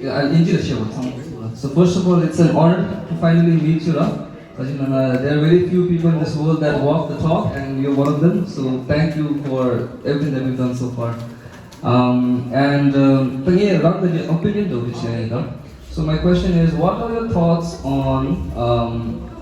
So first of all, it's an honor to finally meet you, Ra. There are very few people in this world that walk the talk, and you're one of them. So thank you for everything that we've done so far. So my question is, what are your thoughts on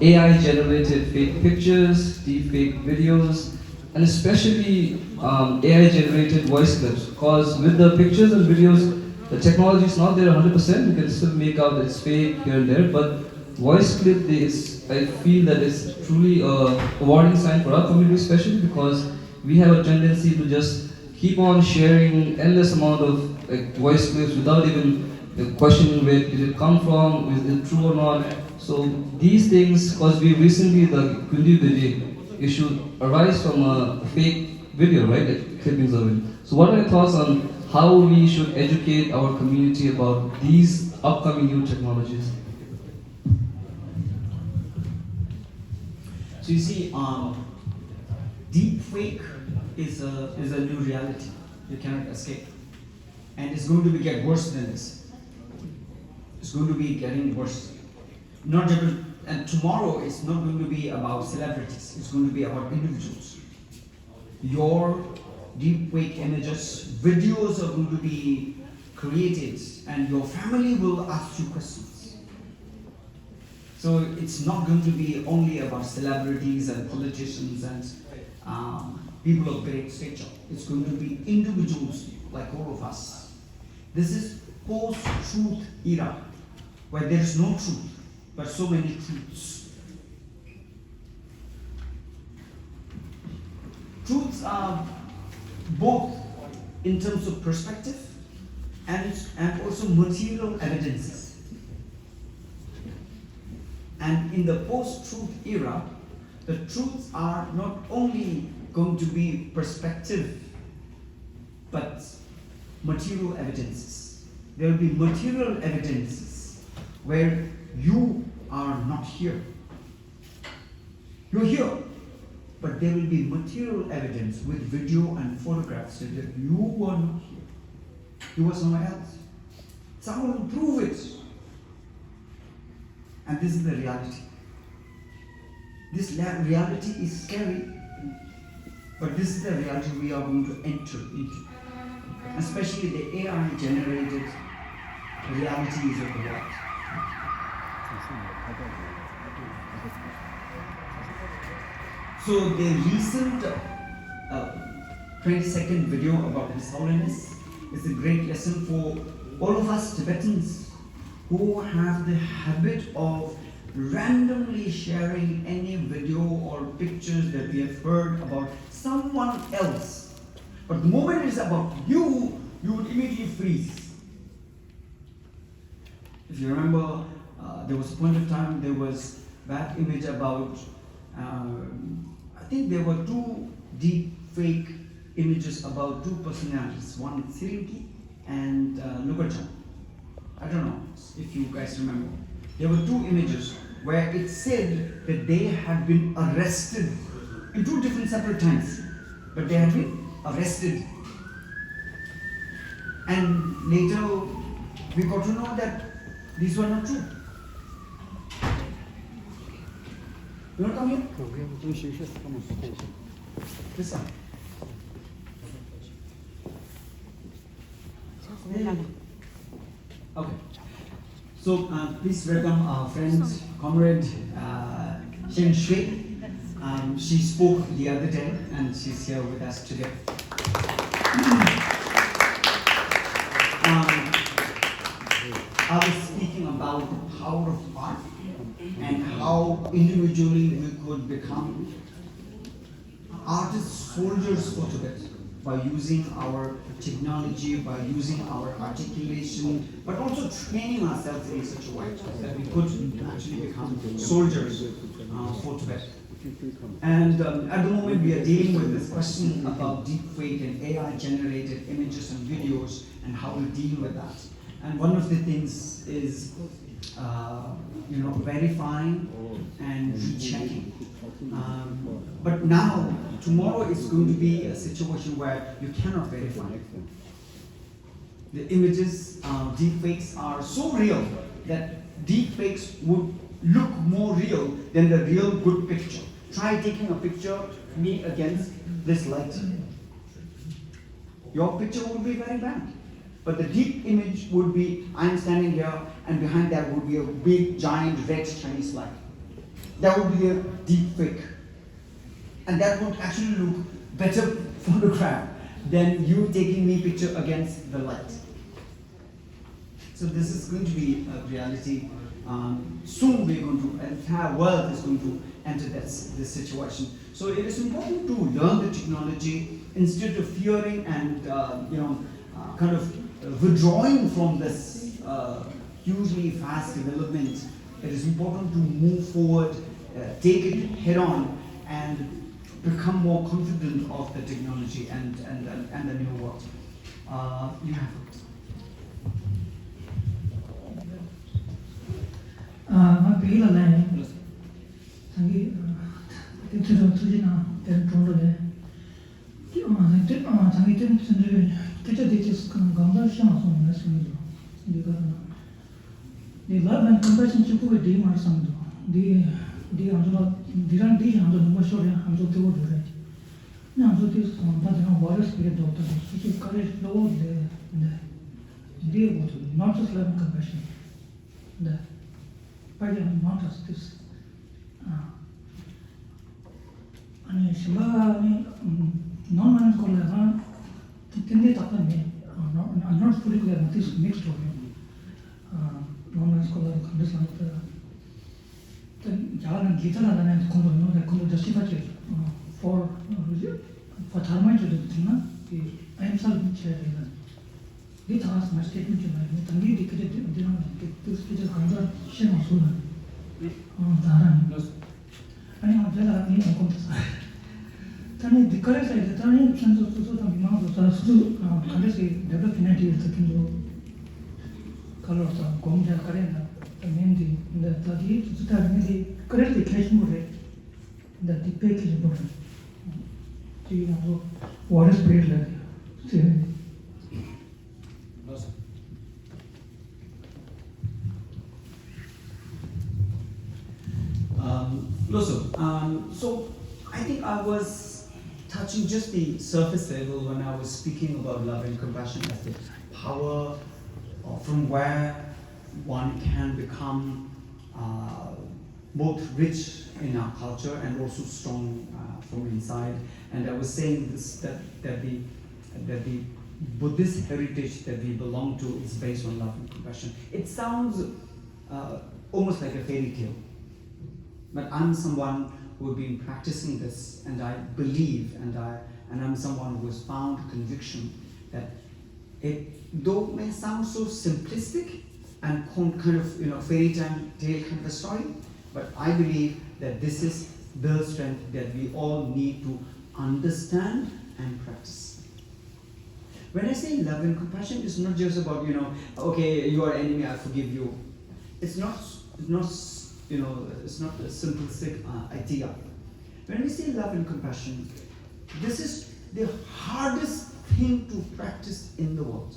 AI-generated fake pictures, deepfake videos, and especially AI-generated voice clips? Because with the pictures and videos, the technology is not there 100%. You can still make out that it's fake here and there, but voice clip is, I feel that it's truly a warning sign for our community, especially because we have a tendency to just keep on sharing endless amount of voice clips without even questioning where did it come from, is it true or not. So these things, because we recently, the Kundi Vijay issue arise from a fake video, right? Like clippings of it. So what are your thoughts on how we should educate our community about these upcoming new technologies? So you see, deepfake is a new reality. You cannot escape, and it's going to get worse than this. It's going to be getting worse. Not just, and tomorrow it's not going to be about celebrities. It's going to be about individuals. Your deepfake images, videos are going to be created, and your family will ask you questions. So it's not going to be only about celebrities and politicians and people of great stature. It's going to be individuals like all of us. This is post-truth era, where there is no truth, but so many truths. Truths are both in terms of perspective and also material evidences. And in the post-truth era, the truths are not only going to be perspective, but material evidences. There will be material evidences where you are not here. You're here, but there will be material evidence with video and photographs that you were not here. You were somewhere else. Someone will prove it. And this is the reality. This reality is scary, but this is the reality we are going to enter into. Especially the AI-generated realities of the world. So the recent 20-second video about His Holiness is a great lesson for all of us Tibetans who have the habit of randomly sharing any video or pictures that we have heard about someone else. But the moment it's about you, you would immediately freeze. If you remember, there was a point of time there was that image about, I think there were two deep fake images about two personalities, one Sirinki and Lugachan. I don't know if you guys remember. There were two images where it said that they had been arrested in two different separate times, but they had been arrested. And later we got to know that these were not true. You want to come here? This side. Okay. So please welcome our friend, comrade Shen Shui. She spoke the other day and she's here with us today. I was speaking about the power of art and how individually we could become artist soldiers for Tibet by using our technology, by using our articulation, but also training ourselves in such a way that we could actually become soldiers for Tibet. And at the moment we are dealing with this question about deepfake and AI-generated images and videos and how we deal with that. And one of the things is verifying and rechecking. But now, tomorrow is going to be a situation where you cannot verify. The images, deepfakes are so real that deepfakes would look more real than the real good picture. Try taking a picture of me against this light. Your picture would be very bad. But the deep image would be, I'm standing here, and behind that would be a big, giant, red Chinese light. That would be a deep fake. And that would actually look better photograph than you taking me picture against the light. So this is going to be a reality. Soon we're going to, the entire world is going to enter this situation. So it is important to learn the technology instead of fearing and kind of withdrawing from this hugely fast development. It is important to move forward, take it head on, and become more confident of the technology and the new world. You have it. 아, 베일라네. 자기 대체로 투지나 된 정도에 자기 때문에 대체 그런 감당 시험을 했습니다. 네가 네 라면 컴패션 축구에 대 말씀도 네 안으로 디란 디 안으로 너무 쇼야 안으로 되고 그래. 나 안으로 돼서 반대로 와르스 비게 도다. 이게 카레 로데 네. 네 뭐도 not just 라면 컴패션. 네. But not just this. 아니 심바니 non-managed college tinne tapane I'm not fully clear what is mixed of him. Non-managed college condition then jalan kita lah dan kono justify for tharmai to the na ki I am sal chair lah. Di thas my statement jo hai me tangi dikhe dina this is another shin also lah. Daran. Ani ajala ni angkon sa. Tani dikare sa ida tani chanzo so ta bima so ta su kale se develop initiative ta kinjo color ta gomja kare na mendi the tadi su ta mendi kare de cash mo re the package mo re ti na so what is paid la se so I think I was touching just the surface level when I was speaking about love and compassion as the power from where one can become both rich in our culture and also strong from inside. And I was saying this that the Buddhist heritage that we belong to is based on love and compassion. It sounds almost like a fairy tale. But I'm someone who has been practicing this, and I believe, and I'm someone who has found conviction that it, though it may sound so simplistic and kind of fairy tale kind of a story, but I believe that this is the strength that we all need to understand and practice. When I say love and compassion, it's not just about okay, you are enemy, I forgive you. It's not it's not a simplistic idea. When we say love and compassion, this is the hardest thing to practice in the world.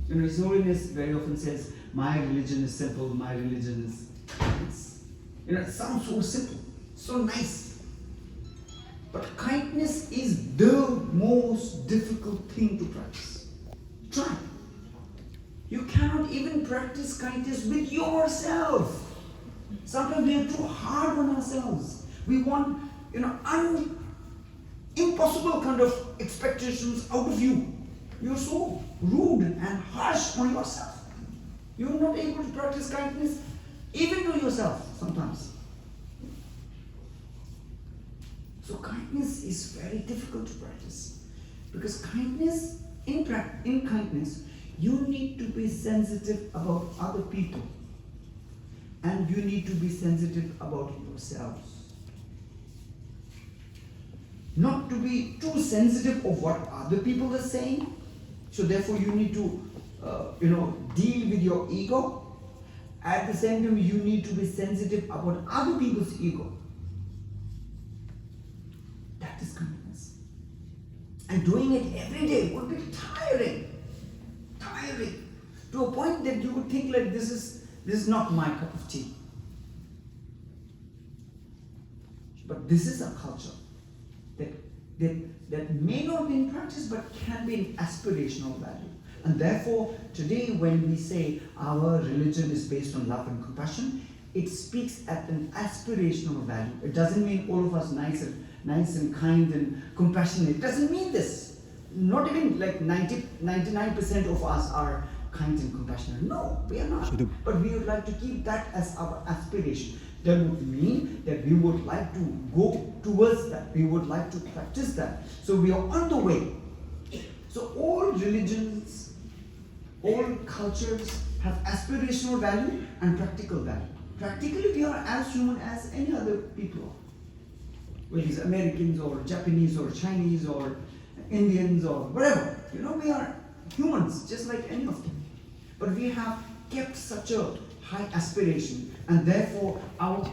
His Holiness very often says, my religion is simple, my religion is kindness. It sounds so simple, so nice. But kindness is the most difficult thing to practice. Try. You cannot even practice kindness with yourself. Sometimes we are too hard on ourselves. We want, impossible kind of expectations out of you. You're so rude and harsh on yourself. You're not able to practice kindness even to yourself sometimes. So kindness is very difficult to practice. Because kindness, in kindness, you need to be sensitive about other people. And you need to be sensitive about yourselves. Not to be too sensitive of what other people are saying. So therefore you need to, deal with your ego. At the same time, you need to be sensitive about other people's ego. That is kindness. And doing it every day would be tiring. tiring to a point that you would think like this is not my cup of tea. But this is a culture that may not be in practice but can be an aspirational value. And therefore, today when we say our religion is based on love and compassion, it speaks at an aspirational value. It doesn't mean all of us nice and kind and compassionate. It doesn't mean this. Not even like 99% of us are kind and compassionate. No, we are not. But we would like to keep that as our aspiration. That would mean that we would like to go towards that. We would like to practice that. So we are on the way. So all religions, all cultures have aspirational value and practical value. Practically, we are as human as any other people are. Whether it's Americans or Japanese or Chinese or Indians or whatever. We are humans just like any of them. But we have kept such a high aspiration, and therefore our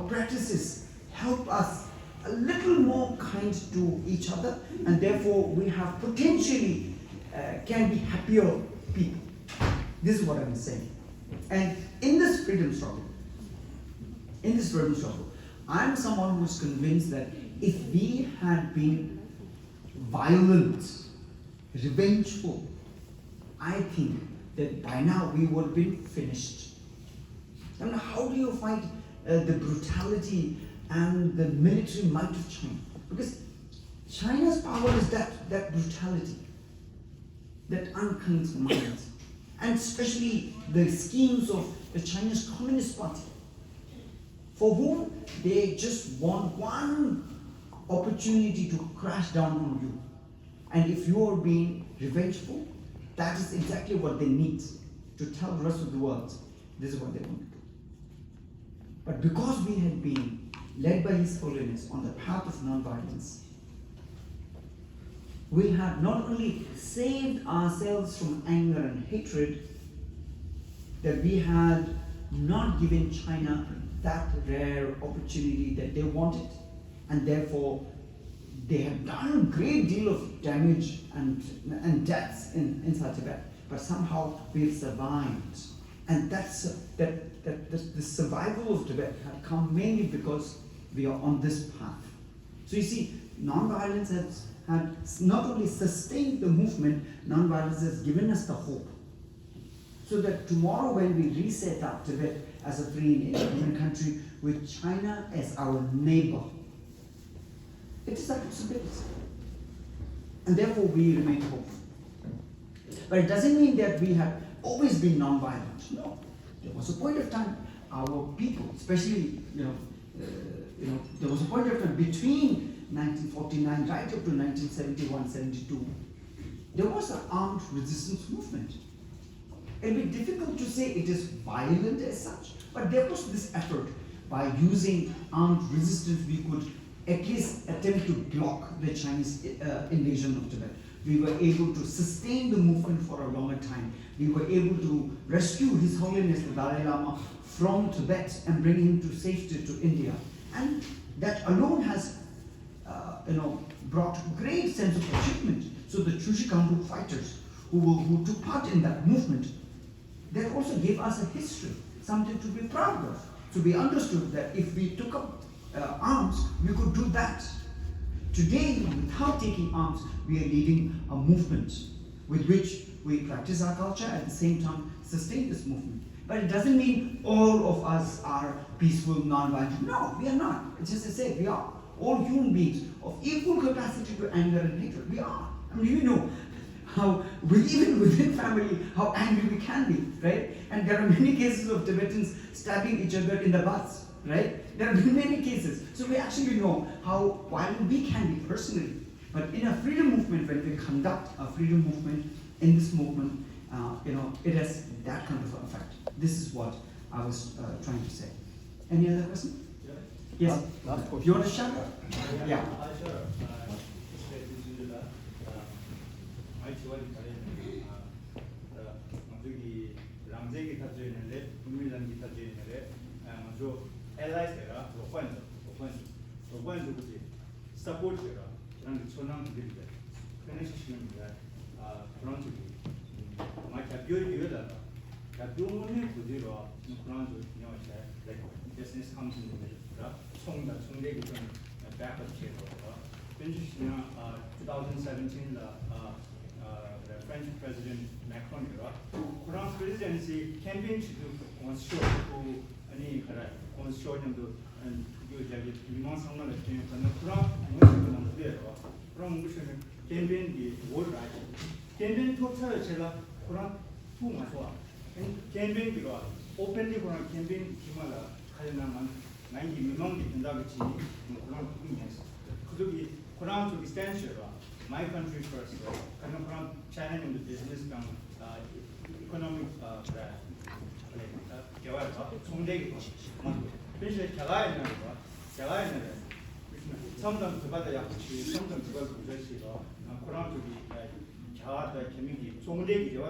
practices help us a little more kind to each other, and therefore we have potentially can be happier people. This is what I'm saying. And in this freedom struggle, I'm someone who's convinced that if we had been violent, revengeful, I think that by now we would have been finished. And how do you fight the brutality and the military might of China? Because China's power is that brutality, that unkind mind, and especially the schemes of the Chinese Communist Party, for whom they just want one opportunity to crash down on you. And if you are being revengeful, that is exactly what they need to tell the rest of the world, this is what they want to do. But because we had been led by His Holiness on the path of non-violence, we have not only saved ourselves from anger and hatred, that we had not given China that rare opportunity that they wanted, and therefore they have done a great deal of damage and deaths in South Tibet, but somehow we've survived. And the survival of Tibet had come mainly because we are on this path. So you see, non-violence has not only sustained the movement, non-violence has given us the hope. So that tomorrow when we reset up Tibet as a free and independent country with China as our neighbor, it is a possibility. And therefore we remain hopeful. But it doesn't mean that we have always been non-violent. No. There was a point of time our people, especially, there was a point of time between 1949 right up to 1971-72, there was an armed resistance movement. It will be difficult to say it is violent as such, but there was this effort. By using armed resistance, we could at least attempt to block the Chinese invasion of Tibet. We were able to sustain the movement for a longer time. We were able to rescue His Holiness the Dalai Lama from Tibet and bring him to safety to India. And that alone has brought great sense of achievement. So the Chushi gangdrok fighters who took part in that movement, that also gave us a history, something to be proud of, to be understood that if we took up arms, we could do that. Today, without taking arms, we are leading a movement with which we practice our culture, at the same time sustain this movement. But it doesn't mean all of us are peaceful, non-violent. No, we are not. It's just to say we are all human beings of equal capacity to anger and hatred. We are. I mean, you know how, even within family, how angry we can be, right? And there are many cases of Tibetans stabbing each other in the butts, right? There have been many cases. So we actually know how violent we can be personally. But in a freedom movement, when we conduct a freedom movement, in this movement, it has that kind of effect. This is what I was trying to say. Any other question? Yes. Last question. You want to shout? Yeah. Sure. RTYC Toronto Ramsey guitar joiner, Milan guitar joiner, जो allies era, open to support era, and so now the connection that Toronto business comes in the middle. 총대기 좀 backup 제도가 2017 French President Macron이라 프랑스 presidency campaign on show 그 아니 그래 on show 년도 저기 민원 상담을 했더니 그런 아니면 남부에서 그런 무슨 campaign이 뭘 알지? campaign 토탈 제가 그런 두 맞아. campaign이가 openly 그런 campaign 기마라 가능한 많이 민원이 된다고 지 그런 부분이었어. 그쪽이 그런 쪽이 스탠스라 my country first. 그런 China in the business 강 economic 개발과 총대기 그래서 개발이 있는 거 개발이 있는 섬점 그바다 약치 섬점 그바 그것이로 그런 쪽이 개발의 개미기 총대기 개발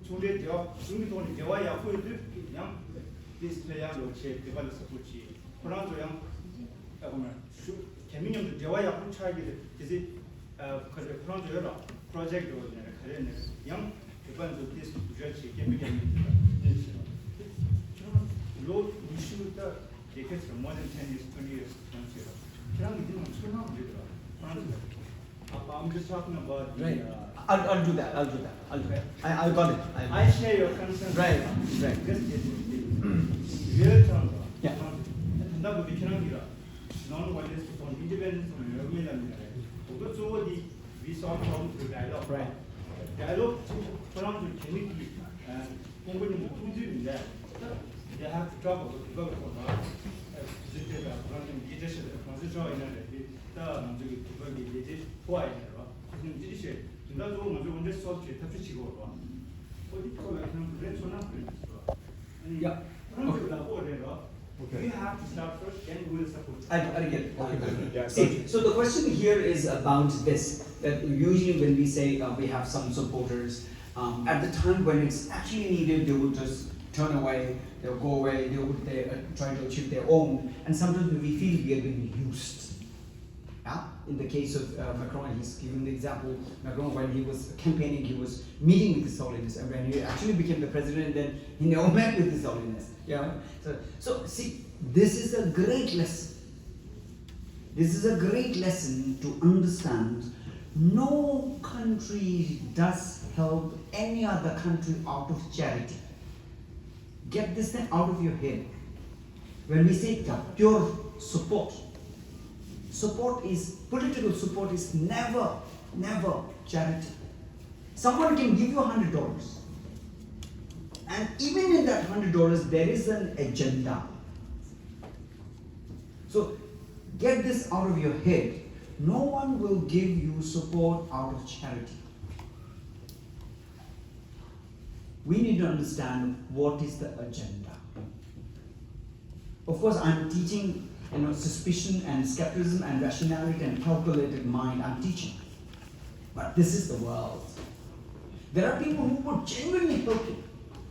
총대기 개발 중기동의 개발 약속을 그냥 디스플레이로 제 개발을 support 그런 쪽양 보면 개미님도 개발 약속 차이게 되지 그런 쪽으로 프로젝트로 가려는 양 개발 쪽 디스플레이 개미입니다. Low issue the decades from more than 10 years, 20 years, I'm just talking about the, Right. I'll do that. I got it. I share your concern. Right. This is the real term. Yeah. That we cannot get non-violence from independence from government. Also, we saw from the dialogue. Right. Dialogue from the committee and company who did that. They have to talk about the work for now. Leadership, constitutional energy, the Manjuki, leadership, why? Leadership, not only on this subject, have to go on. What do you call it? Yeah. We have to start first, then we will support. I get it. Yeah, See, so the question here is about this, that usually when we say we have some supporters, at the time when it's actually needed, they will just turn away, they'll go away, they try to achieve their own, and sometimes we feel we are being used. Yeah? In the case of Macron, he's given the example, Macron, when he was campaigning, he was meeting with His Holiness, and when he actually became the president, then he never met with His Holiness. Yeah? So see, this is a great lesson. This is a great lesson to understand. No country does help any other country out of charity. Get this thing out of your head. When we say pure support, political support is never charity. Someone can give you $100, and even in that $100 there is an agenda. So get this out of your head. No one will give you support out of charity. We need to understand what is the agenda. Of course, I'm teaching, suspicion and skepticism and rationality and calculated mind. I'm teaching, but this is the world. There are people who would genuinely help you,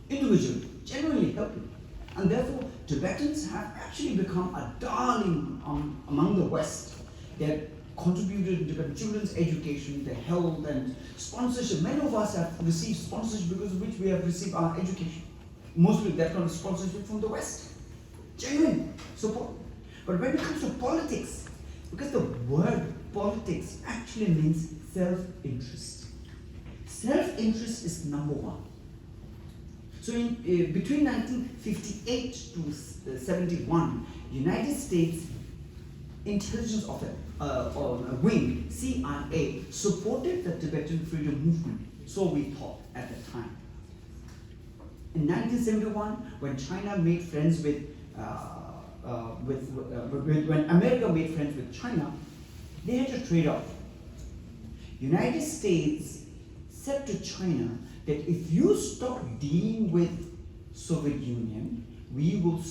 individually, genuinely help you, and therefore Tibetans have actually become a darling among the West. They're contributed to the children's education, their health and sponsorship. Many of us have received sponsorship because of which we have received our education. Mostly that kind of sponsorship from the West. Genuine support. But when it comes to politics, because the word politics actually means self-interest. Self-interest is number one. So between 1958 to 71, United States intelligence wing, CIA, supported the Tibetan freedom movement, so we thought at the time. In 1971, when China made friends when America made friends with China, they had a trade-off. United States said to China that if you stop dealing with Soviet Union, we will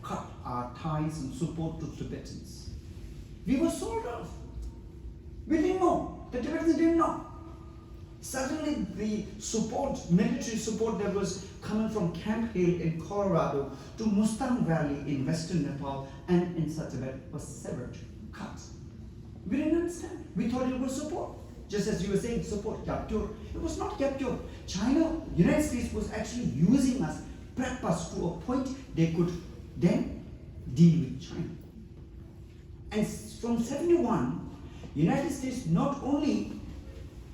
cut our ties and support to Tibetans. We were sold off. We didn't know. The Tibetans didn't know. Suddenly the military support that was coming from Camp Hill in Colorado to Mustang Valley in western Nepal and in Tibet was severed, cut. We didn't understand. We thought it was support. Just as you were saying, support, capture. It was not capture. China, United States was actually using us, prep us to a point they could then deal with China. And from 71, United States not only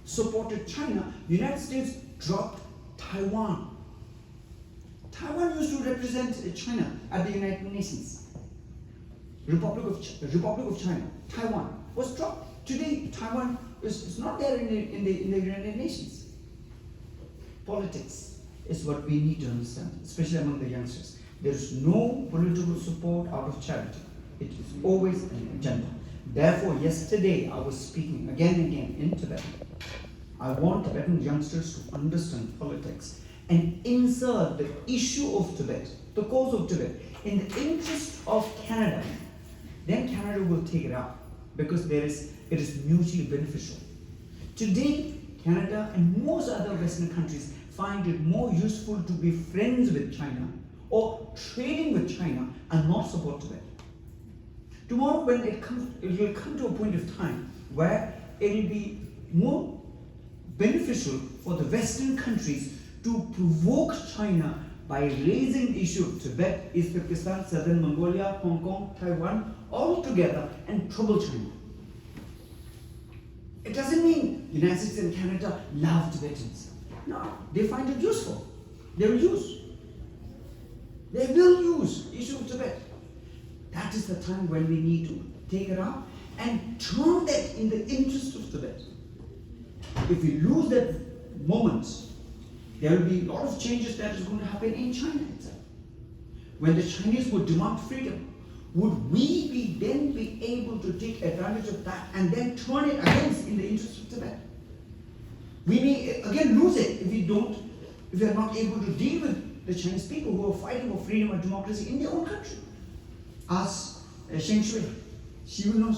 supported China, United States dropped Taiwan. Taiwan used to represent China at the United Nations. Republic of China, Taiwan was dropped. Today, Taiwan is not there in the United Nations. Politics is what we need to understand, especially among the youngsters. There is no political support out of charity. It is always an agenda. Therefore, yesterday I was speaking again and again in Tibet. I want Tibetan youngsters to understand politics and insert the issue of Tibet, the cause of Tibet, in the interest of Canada. Then Canada will take it up because it is mutually beneficial. Today, Canada and most other Western countries find it more useful to be friends with China or trading with China and not support Tibet. Tomorrow, when it will come to a point of time where it will be more beneficial for the Western countries to provoke China by raising the issue of Tibet, East Pakistan, Southern Mongolia, Hong Kong, Taiwan, all together and trouble China. It doesn't mean United States and Canada love Tibetans. No, they find it useful. They will use. They will use the issue of Tibet. That is the time when we need to take it up and turn that in the interest of Tibet. If we lose that moment, there will be a lot of changes that is going to happen in China itself. When the Chinese would demand freedom, would we then be able to take advantage of that and then turn it against in the interest of Tibet? We may again lose it if we are not able to deal with the Chinese people who are fighting for freedom and democracy in their own country. Ask Sheng Shui. She will know.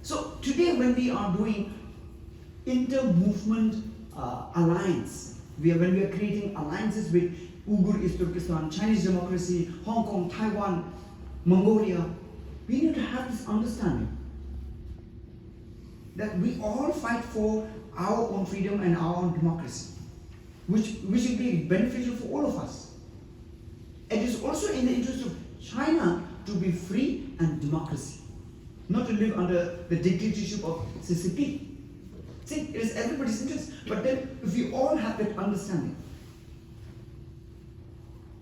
So today when we are doing inter-movement alliance, when we are creating alliances with Uyghur, East Turkestan, Chinese democracy, Hong Kong, Taiwan, Mongolia, we need to have this understanding that we all fight for our own freedom and our own democracy, which will be beneficial for all of us. It is also in the interest of China to be free and democracy, not to live under the dictatorship of CCP. See, it is everybody's interest, but then if we all have that understanding,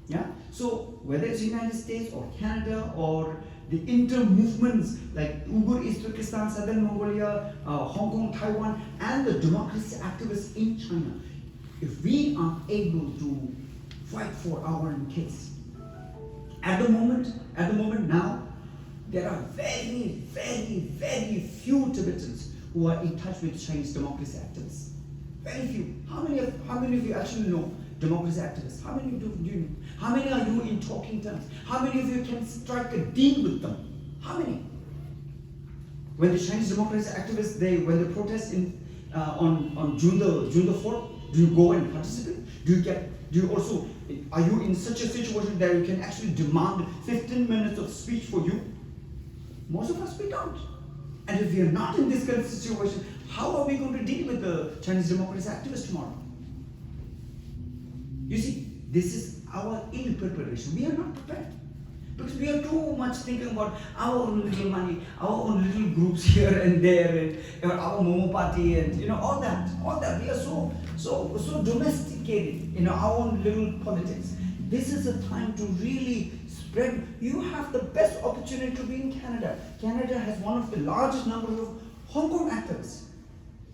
yeah. So whether it's United States or Canada or the inter-movements like Uyghur, East Turkestan, Southern Mongolia, Hong Kong, Taiwan, and the democracy activists in China, if we are able to fight for our own case, at the moment now, there are very, very, very few Tibetans who are in touch with Chinese democracy activists. Very few. How many of you actually know democracy activists? How many do you know? How many are you in talking terms? How many of you can strike a deal with them? How many? When the Chinese democracy activists, when they protest on June the 4th, do you go and participate? Are you in such a situation that you can actually demand 15 minutes of speech for you? Most of us, we don't. And if we are not in this kind of situation, how are we going to deal with the Chinese democracy activists tomorrow? You see, this is our ill preparation. We are not prepared. Because we are too much thinking about our own little money, our own little groups here and there, and our Momo party, and all that. We are so domesticated, our own little politics. This is a time to really spread. You have the best opportunity to be in Canada. Canada has one of the largest numbers of Hong Kong activists.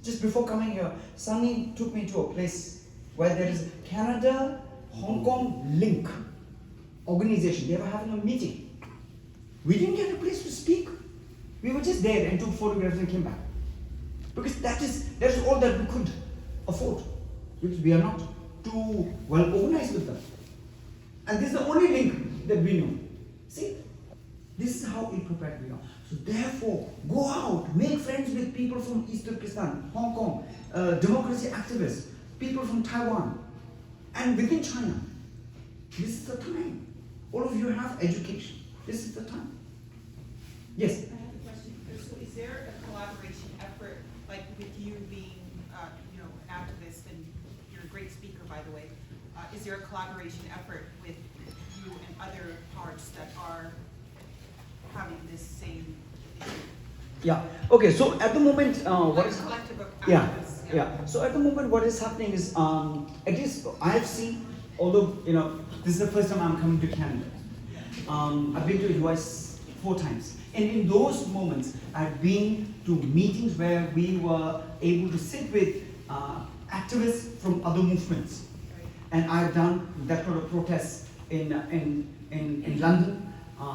Just before coming here, Sunny took me to a place where there is Canada Hong Kong Link organization. They were having a meeting. We didn't get a place to speak. We were just there and took photographs and came back. Because that is all that we could afford. Because we are not too well organized with them. And this is the only link that we know. See, this is how ill-prepared we are. So therefore, go out, make friends with people from East Turkestan, Hong Kong, democracy activists, people from Taiwan, and within China. This is the time. All of you have education. This is the time. Yes? I have a question. So is there a collaboration effort like with you being, you know, an activist, and you're a great speaker, by the way, is there a collaboration effort with you and other parts that are having this same issue? Yeah. Okay. So at the moment, what Like is a collective of yeah, activists? yeah. So at the moment, what is happening is, at least I have seen, although you know, this is the first time I'm coming to Canada. I've been to the US 4 times, and in those moments, I've been to meetings where we were able to sit with activists from other movements, and I've done that sort of protests in London,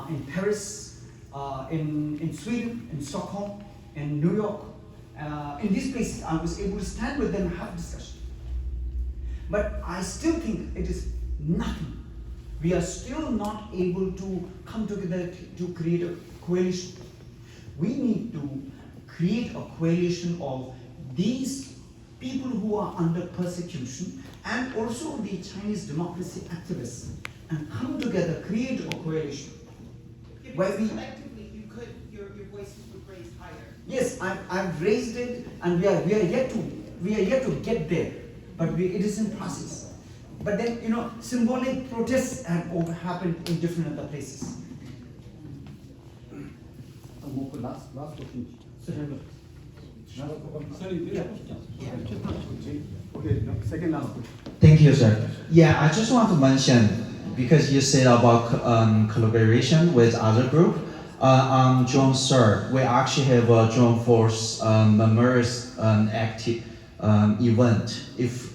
in Paris, in Sweden, in Stockholm, in New York. In these places, I was able to stand with them and have a discussion. But I still think it is nothing. We are still not able to come together to create a coalition. We need to create a coalition of these people who are under persecution and also the Chinese democracy activists, and come together, create a coalition. Where we collectively, you could, your voices would raise higher. yes, I've raised it, and we are yet to get there, but it is in process. But then, you know, symbolic protests have happened in different other places. Last question. Okay, second last question. Thank you, sir. Yeah, I just want to mention, because you said about collaboration with other group, on June 3rd, we actually have a June 4th members active event. If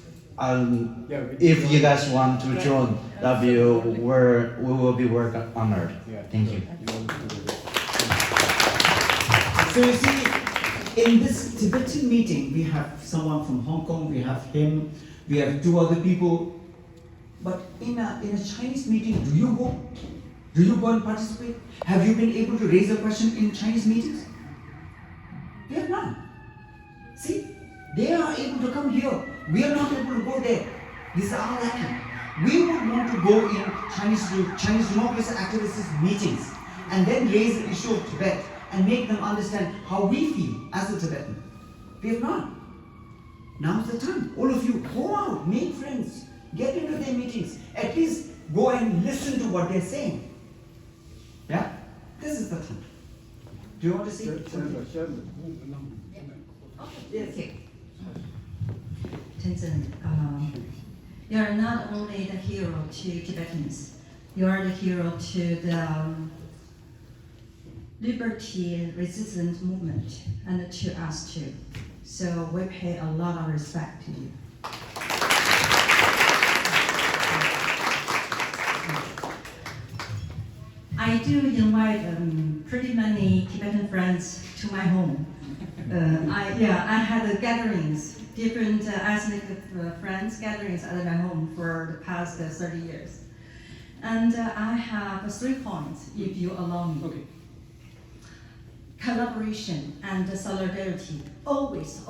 you guys want to join, we will be honored. Thank you. So you see, in this Tibetan meeting, we have someone from Hong Kong, we have him, we have 2 other people. But in a Chinese meeting, do you go? Do you go and participate? Have you been able to raise a question in Chinese meetings? We have none. See, they are able to come here. We are not able to go there. This is our lacking. We would want to go in Chinese democracy activists' meetings and then raise the issue of Tibet and make them understand how we feel as a Tibetan. We have not. Now's the time. All of you, go out, make friends, get into their meetings. At least go and listen to what they're saying. Yeah? This is the time. Do you want to see something? Yes. Okay. Tenzin, you are not only the hero to Tibetans, you are the hero to the liberty and resistance movement, and to us too. So we pay a lot of respect to you. I do invite pretty many Tibetan friends to my home. I had gatherings, different ethnic friends gatherings at my home for the past 30 years. And I have 3 points, if you allow me. Okay. Collaboration and solidarity, always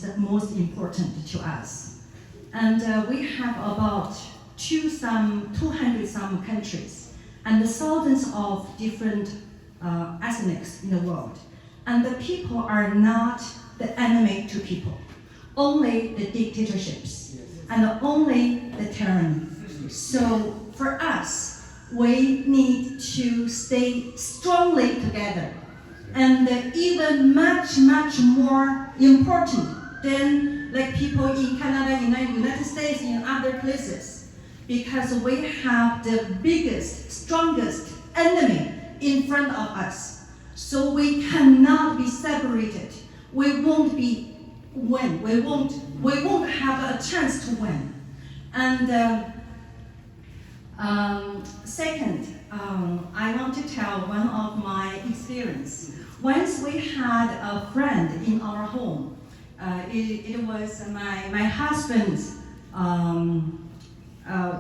the most important to us. And we have about 200 some countries and thousands of different ethnics in the world. And the people are not the enemy to people, only the dictatorships and only the tyranny. So for us, we need to stay strongly together. And even much more important than like people in Canada, United States, in other places, because we have the biggest, strongest enemy in front of us. So we cannot be separated. We won't win. We won't have a chance to win. And second, I want to tell one of my experience. Once we had a friend in our home. It was my husband's.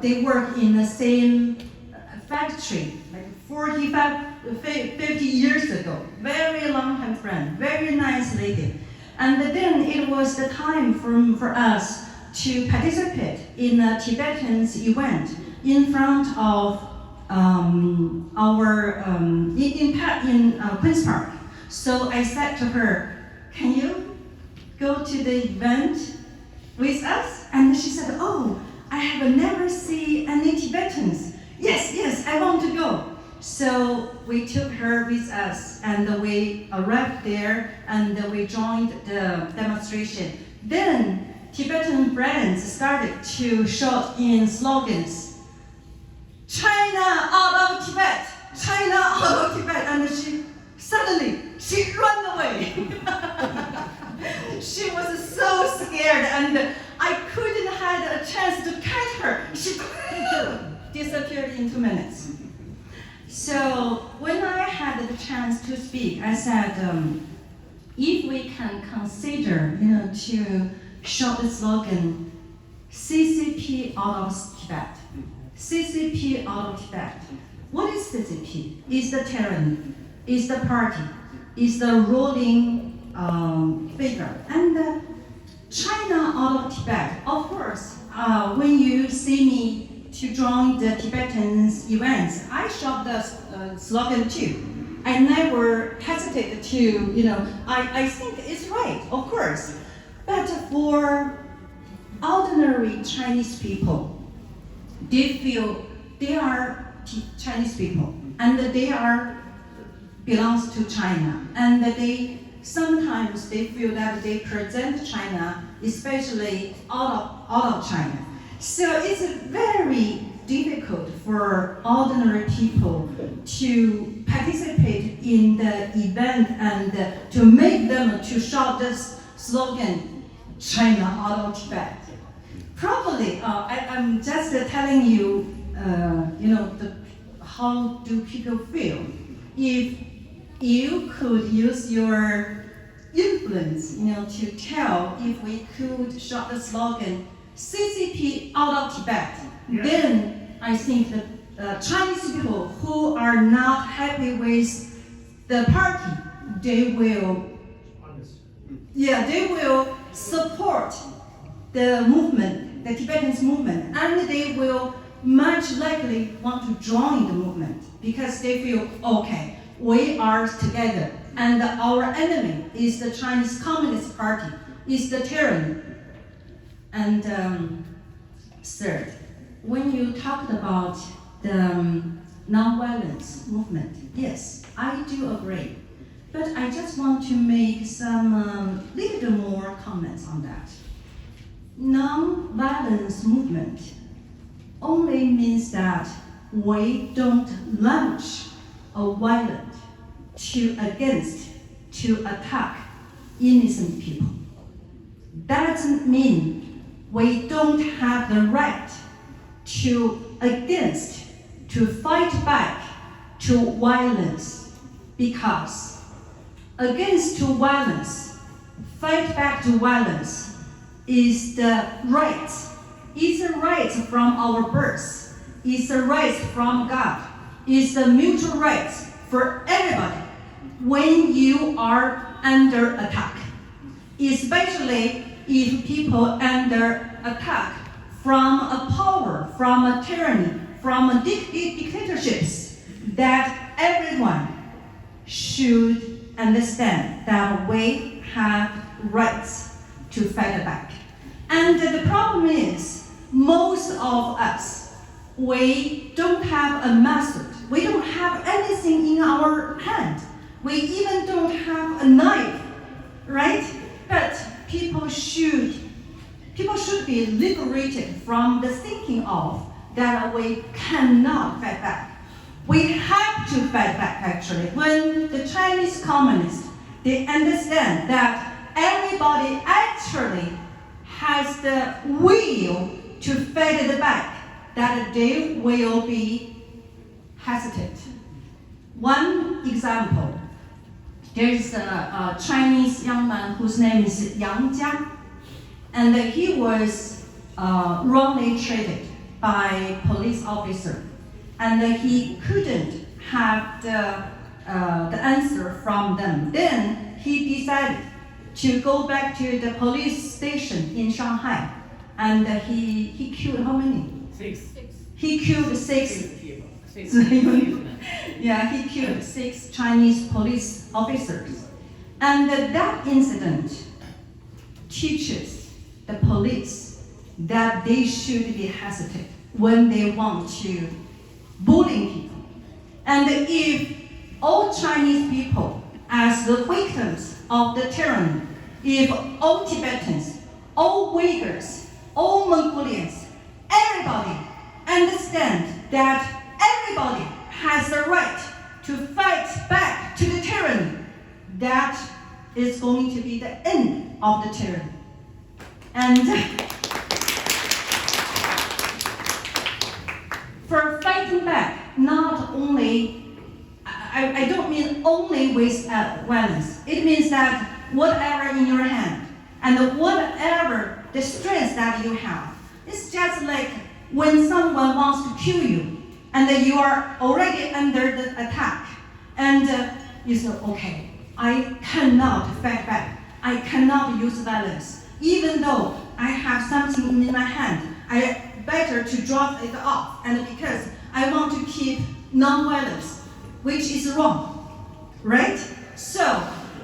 They work in the same factory, like 50 years ago. Very long-time friend, very nice lady. And then it was the time for us to participate in a Tibetan's event in front of in Queen's Park. So I said to her, can you go to the event with us? And she said, oh, I have never seen any Tibetans. Yes, I want to go. So we took her with us, and we arrived there, and we joined the demonstration. Then Tibetan brands started to shout in slogans, China out of Tibet, China out of Tibet, and she ran away. She was so scared, and I couldn't have a chance to catch her. She disappeared in 2 minutes. So when I had the chance to speak, I said, if we can consider, to shout the slogan, CCP out of Tibet, CCP out of Tibet. What is CCP? It's the tyranny, it's the party, it's the ruling figure. And China out of Tibet, of course, when you see me to join the Tibetans events, I shout the slogan too. I never hesitated to, I think it's right, of course. But for ordinary Chinese people, they feel they are Chinese people, and they belongs to China, and sometimes they feel that they present China, especially out of China. So it's very difficult for ordinary people to participate in the event and to make them to shout this slogan, China out of Tibet. Probably, I'm just telling you, how do people feel? If you could use your influence, to tell if we could shout the slogan, CCP out of Tibet, then I think that Chinese people who are not happy with the party, they will support the movement, the Tibetans movement, and they will much likely want to join the movement because they feel, okay, we are together, and our enemy is the Chinese Communist Party, is the tyranny. And third, when you talked about the non-violence movement, yes, I do agree. But I just want to make some little more comments on that. Non-violence movement only means that we don't launch a violent to attack innocent people. That doesn't mean we don't have the right to fight back to violence, because against to violence, fight back to violence is the right. It's a right from our birth. It's a right from God. It's a mutual right for everybody when you are under attack, especially if people under attack from a power, from a tyranny, from dictatorships, that everyone should understand that we have rights to fight back. And the problem is, most of us, we don't have a method. We don't have anything in our hand. We even don't have a knife, right? But people should be liberated from the thinking of that we cannot fight back. We have to fight back, actually. When the Chinese communists, they understand that everybody actually has the will to fight it back, that they will be hesitant. One example, there is a Chinese young man whose name is Yang Jia, and he was wrongly treated by police officer, and he couldn't have the answer from them. Then he decided to go back to the police station in Shanghai, and he killed how many? Six. He killed six. Six. Yeah, he killed 6 Chinese police officers. And that incident teaches the police that they should be hesitant when they want to bully people. And if all Chinese people as the victims of the tyranny, if all Tibetans, all Uyghurs, all Mongolians, everybody understand that everybody has the right to fight back to the tyranny, that is going to be the end of the tyranny. And for fighting back, not only, I don't mean only with violence. It means that whatever in your hand and whatever the strength that you have. It's just like when someone wants to kill you and you are already under the attack and you say, okay, I cannot fight back. I cannot use violence. Even though I have something in my hand, I better to drop it off, and because I want to keep non-violence, which is wrong, right? So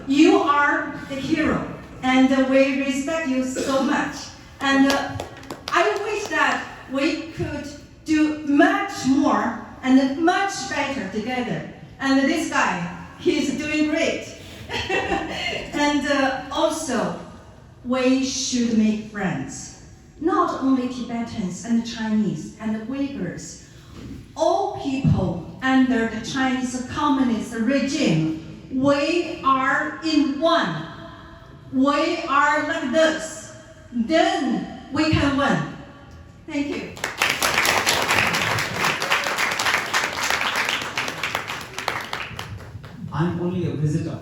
you are the hero, and we respect you so much. And I wish that we could do much more and much better together. And this guy, he's doing great. And also, we should make friends. Not only Tibetans and Chinese and Uyghurs, all people under the Chinese communist regime, we are in one. We are like this. Then we can win. Thank you. I'm only a visitor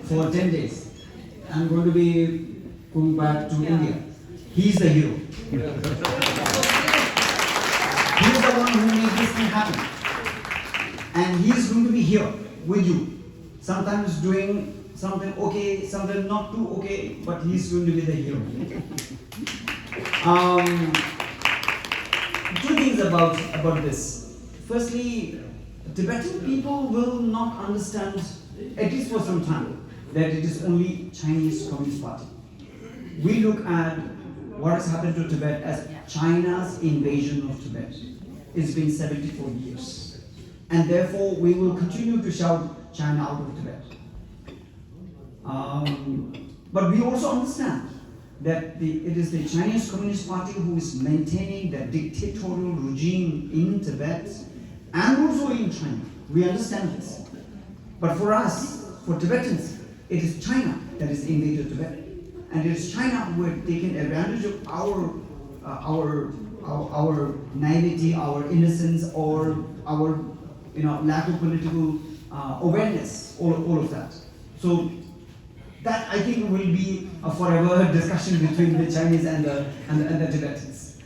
for 10 days. I'm going to be going back to India. He's the hero. He's the one who made this thing happen. And he's going to be here with you. Sometimes doing something okay, something not too okay, but he's going to be the hero. Two things about this. Firstly, Tibetan people will not understand, at least for some time, that it is only Chinese Communist Party. We look at what has happened to Tibet as China's invasion of Tibet. It's been 74 years. And therefore, we will continue to shout China out of Tibet. But we also understand that it is the Chinese Communist Party who is maintaining the dictatorial regime in Tibet and also in China. We understand this. But for us, for Tibetans, it is China that has invaded Tibet. And it is China who had taken advantage of our naivety, our innocence, or our lack of political awareness, all of that. So that I think will be a forever discussion between the Chinese and the Tibetans.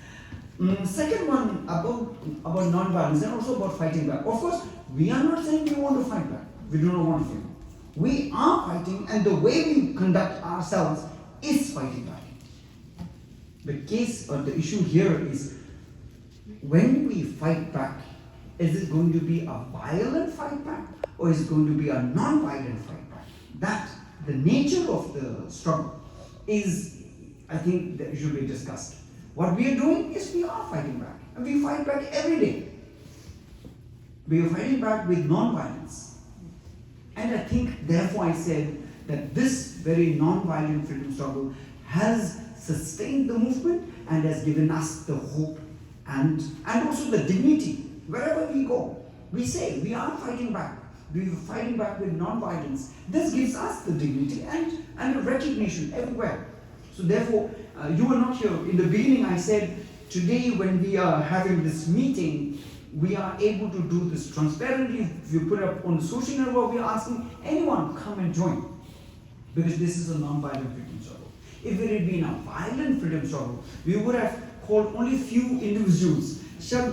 Second one about non-violence and also about fighting back. Of course, we are not saying we want to fight back. We do not want to fight. We are fighting, and the way we conduct ourselves is fighting back. The case or the issue here is, when we fight back, is it going to be a violent fight back, or is it going to be a non-violent fight back? That, the nature of the struggle is, I think, that should be discussed. What we are doing is we are fighting back, and we fight back every day. We are fighting back with non-violence. And I think, therefore, I said that this very non-violent freedom struggle has sustained the movement and has given us the hope and also the dignity. Wherever we go, we say we are fighting back. We are fighting back with non-violence. This gives us the dignity and a recognition everywhere. So therefore, you were not here. In the beginning, I said, today when we are having this meeting, we are able to do this transparently. If you put up on the social network, we are asking anyone come and join. Because this is a non-violent freedom struggle. If it had been a violent freedom struggle, we would have called only few individuals, switch off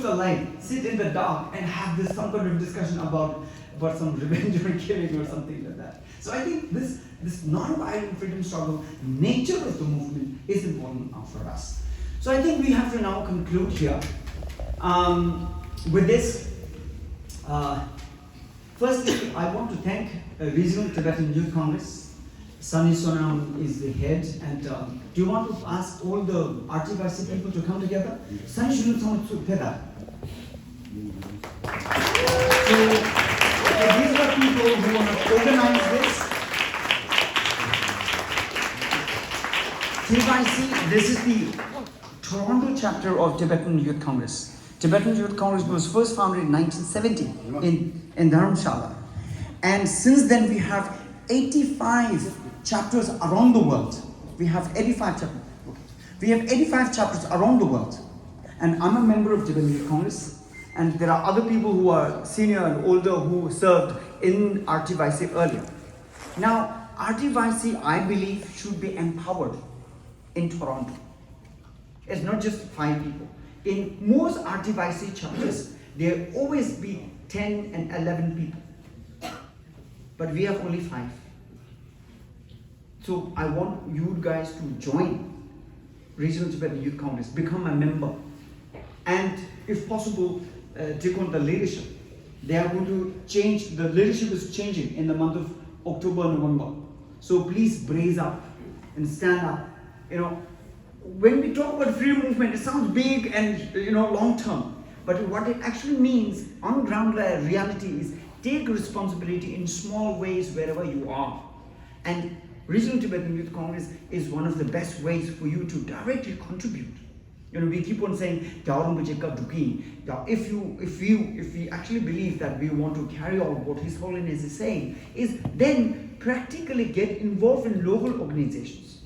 the light, sit in the dark, and have some kind of discussion about some revenge or killing or something like that. So I think this non-violent freedom struggle, nature of the movement, is important for us. So I think we have to now conclude here. With this, firstly, I want to thank Regional Tibetan Youth Congress Sunny Sonam is the head, and do you want to ask all the RTYC people to come together? Sunny Sonam to Peda. So these are people who want to organize this. RTYC, this is the Toronto chapter of Tibetan Youth Congress. Tibetan Youth Congress was first founded in 1970 in Dharamshala. And since then we have 85 chapters around the world. We have 85 chapters. We have 85 chapters around the world. And I'm a member of Tibetan Youth Congress. And there are other people who are senior and older who served in RTYC earlier. Now, RTYC, I believe, should be empowered in Toronto. It's not just 5 people. In most RTYC chapters, there always be 10 and 11 people. But we have only 5. So I want you guys to join Regional Tibetan Youth Congress, become a member, and if possible, take on the leadership. They are going to change, the leadership is changing in the month of October, November. So please brace up and stand up. You know, when we talk about freedom movement, it sounds big and long term. But what it actually means on ground reality is take responsibility in small ways wherever you are. And Regional Tibetan Youth Congress is one of the best ways for you to directly contribute. We keep on saying, if we actually believe that we want to carry on what His Holiness is saying, is then practically get involved in local organizations,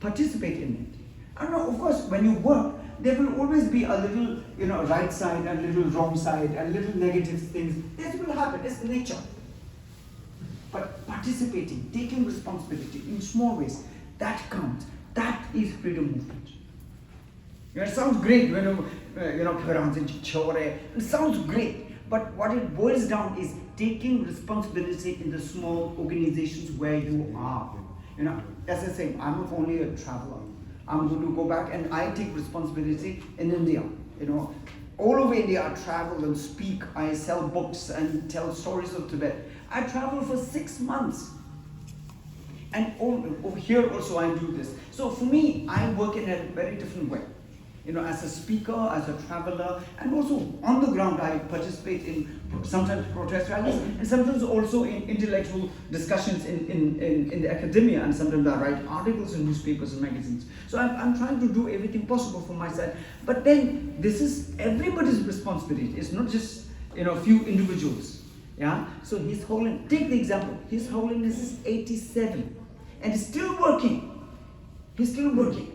participate in it. And of course, when you work, there will always be a little, right side and little wrong side and little negative things. This will happen. It's nature. But participating, taking responsibility in small ways, that counts. That is freedom movement. It sounds great when it sounds great. But what it boils down is taking responsibility in the small organizations where you are. As I say, I'm only a traveler. I'm going to go back and I take responsibility in India. All over India I travel and speak, I sell books and tell stories of Tibet. I travel for 6 months. And over here also I do this. So for me, I work in a very different way. As a speaker, as a traveler, and also on the ground I participate in sometimes protest rallies and sometimes also in intellectual discussions in the academia, and sometimes I write articles in newspapers and magazines. So I'm trying to do everything possible from my side. But then this is everybody's responsibility. It's not just a few individuals. Yeah. So His Holiness, take the example. His Holiness is 87 and is still working. He's still working.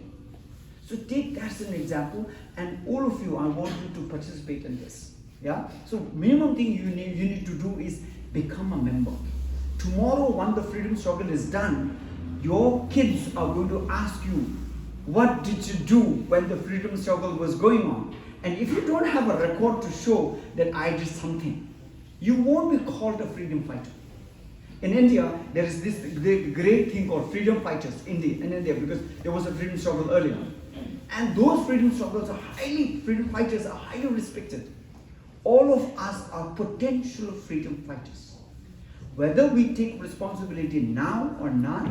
So take that as an example, and all of you, I want you to participate in this. Yeah. So minimum thing you need to do is become a member. Tomorrow, when the freedom struggle is done, your kids are going to ask you, what did you do when the freedom struggle was going on? And if you don't have a record to show that I did something, you won't be called a freedom fighter. In India, there is this great thing called freedom fighters in India, because there was a freedom struggle earlier. And those freedom fighters are highly respected. All of us are potential freedom fighters. Whether we take responsibility now or not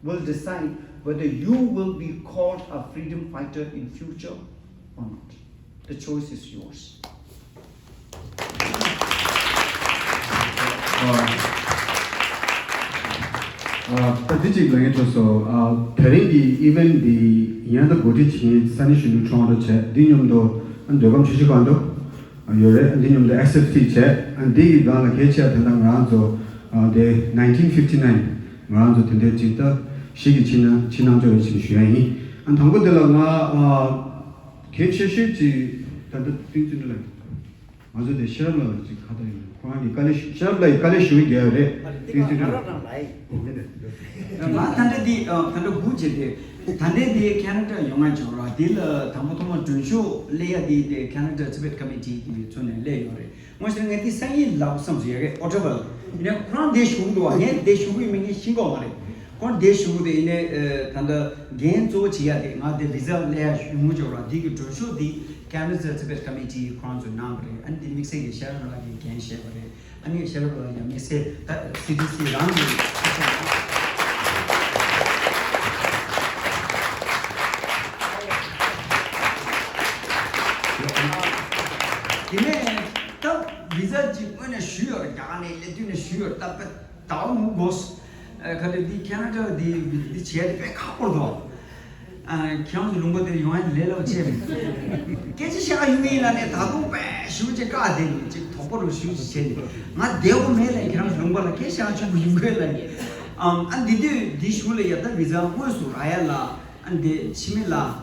will decide whether you will be called a freedom fighter in future or not. The choice is yours. Even the Yanda Goti Sunny Toronto chat, Dinum and Dogam Chushi you're Dinum the SFT chat, and the Gala Kecha Tanganzo, the 1959 Maranzo Tendeta, Shiki Chinanjo Shuani, and Tango de la Kechi Tanda Tenzin also the Sherlock Sherlock Kalishu Gare. Tande Canada Yonga Jora, Dilla, Tamotoma Junshu, Lea the Canada Tibet Committee, Tune Lay. Most of the same love some here, whatever. Crown they should do again, they should be many shingle. Con they should the Tanda Gain to Chia, the Visa Lea Mujora, Dig Junshu, the Canada Tibet Committee, Crowns of Nambre, and the mixing the Sharon can share. And you share, you may say, CDC Rangi. visa when a sure Gani let you sure that down goes the Canada the chair back couple Count Lumba you want Lelo Chen. Get you mean and Tadu shoot a garden, Topo shoes Chen. Not Deo Mele and Count Lumba, Kesha, you will. And did this Shule at the visa was to Ayala and the Chimila,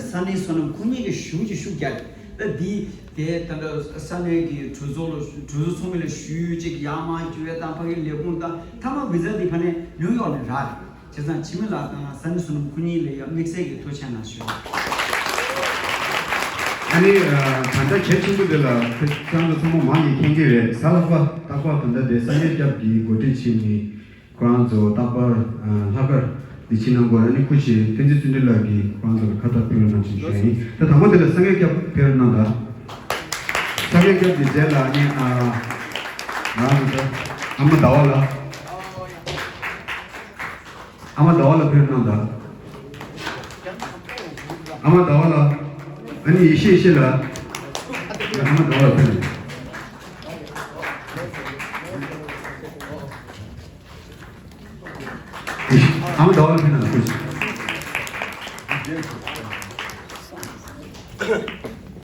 Sunny Son of Kuni, should get the Sunny Truzomil, Shuji, Yama, Jueta, Lepunta, Tama visit the Pane, New York and Rad. Chizan Chimila, Sunny Son of Kuni, mix it to China. 아니 반대 개친구들라 그장도 좀 많이 경계에 살아봐 답과 근데 상해잡기 고대치니 그런저 답을 하거 디치는 거 아니 쿠시 텐진 춘들라기 그런저 갖다 표현한 주시니 또 담아들 상해잡 표현한다 상해잡 디젤라 아니 나한테 아마 나와라 표현한다 아마 나와라 아니 이시라 한번 더 해. 한번 더 해.